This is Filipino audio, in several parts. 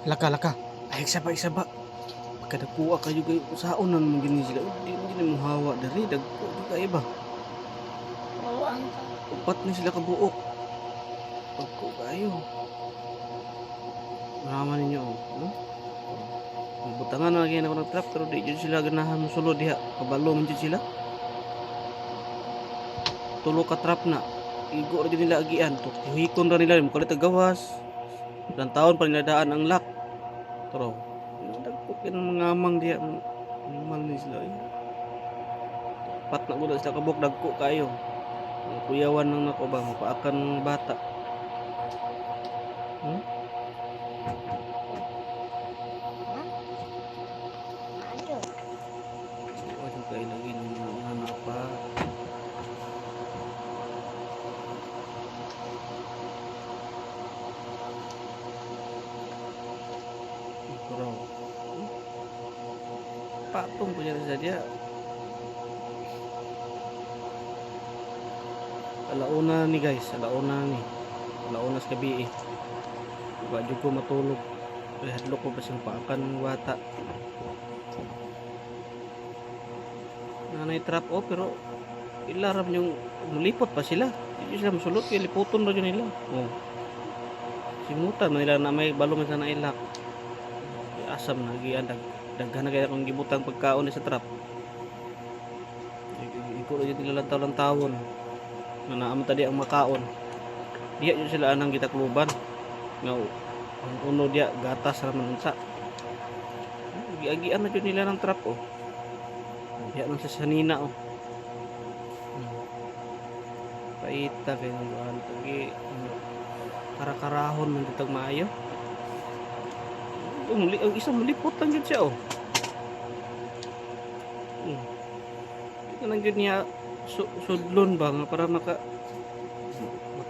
Laka laka. Ay isa ba. Kadakuha kayo kayo saon naman gini sila. Di mo hawa dari dagko di kayo ba. Oo, ang Upat ni sila kabuok. Dagko kayo. Maraman ninyo oh. Hmm? Butangan na lagi ako ng trap pero di jud sila ganahan mosulod diha. Kabalo man jud sila. Tulo ka trap na. Igo ra jud nila agian. Hikon ra nila mo kalit gawas. Ilang taon pa nila daan ang lock. Pero dagko kin mga amang diha. Normal ni sila. Pat na gud sila kabuk dagko kayo. Kuyawan nang nako ba mapaakan bata. Hmm? ano? Ano kayo lagi ng mga napa. Pero patong punya saja. Alauna ni guys, alauna ni. Alauna sa gabi eh. Wa jud ko matulog. Kaya hadlok ko basing paakan wata. Nanay trap oh pero ilaram yung mulipot pa sila. Hindi sila musulot kaya liputon ra yun nila. Oh. Simutan man nila na may balo man sa nailak. Asam na giyan daghan na kaya akong gibutang pagkaon sa trap. Iko ra yun nila lantaw-lantawon. Na naam tadi ang makaon. Diya yun sila anang gitakluban. Nga ang uno diya gatas ra man unsa. Giagian na jud nila ng trap oh. Diya man sa sanina oh. Paita kay nang tagi karakarahon man ditag maayo. Ang isang mulipot lang yun siya oh. Ito lang yun niya sudlon ba nga para matap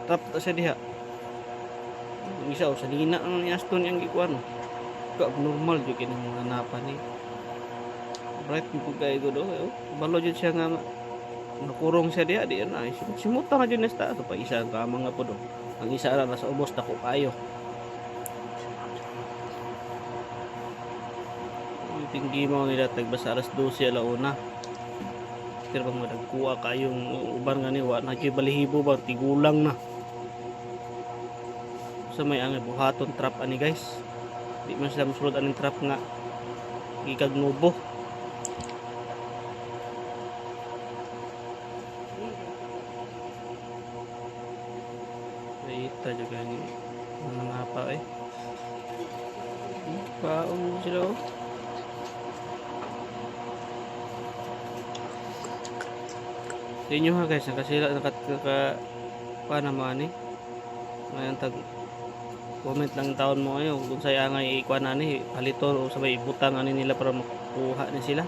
ta siya diha. Ang isa oh sanina ang niaston yang gikuan oh. Abnormal jud kini mga hanapan ni. Right mo kay go do oh. Balo jud siya nga nakurong siya diha di na. Simuta nga jud nesta to pa isa ka mga po do. Ang isa ra nasa ubos ta ko kayo. Tinggi mo nila tagbasa alas 12 alauna. Pero bang madagkuha kayong uban nga ni wa na kay balihibo ba tigulang na. So may ang buhaton trap ani guys. Di man sila mosulod aning trap nga gikag nubo. Ita juga ni mga apa eh. Paong sila oh. Sa inyo ha guys, nakasila pa naman eh. Ngayon tag comment lang taon mo ayo kung saya nga ikuan ani palito o sabay butang ani nila para makuha ni sila.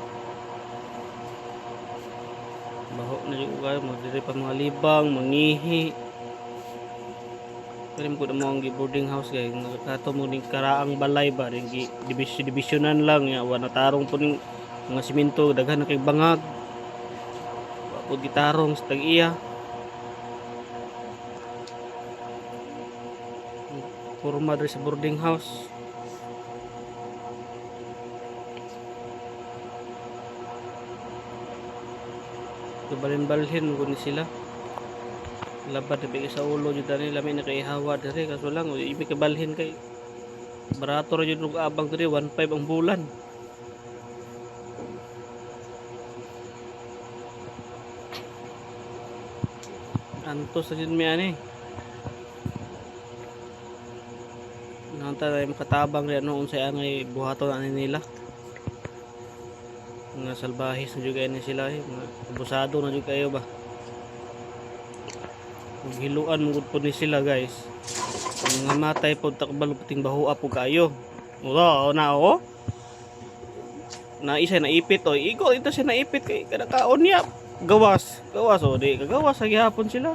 Baho na jud kayo magdiri pa mga libang, mangihi. Pero mo na mo ang boarding house guys, nagkato mo ning karaang balay ba ring divisionan lang ya wa natarong po ning mga simento daghan na kay bangag. Wa gitarong sa tag-iya. Forma diri sa boarding house. Balhin-balhin ko ni sila. Labad na sa ulo jud ani lami na kay hawa diri kaso lang ibi ka balhin kay barato ra jud og abang diri 1.5 ang bulan. Antos sa jud mi ani. Nanta ay makatabang ri ano unsay angay buhaton ani nila. Mga salbahis na jud ni sila mga abusado na jud kayo ba. Hiluan mo po ni sila guys. Mga matay po takbalo puting bahua po kayo. Oo na oh. Na isa naipit oh. Igo ito siya naipit kay kada kaon niya. Gawas oh di kagawas sa gihapon sila.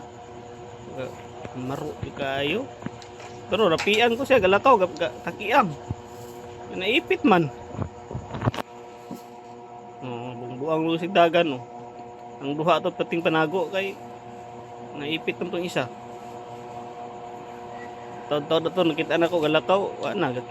Maro di kayo. Pero rapian ko siya galakaw takiang. Naipit man. Oh, bungbuang lusig dagan oh. Ang duha to pating panago kay naipit ng isa. Taon-taon na to nakita na ko galakaw, wala na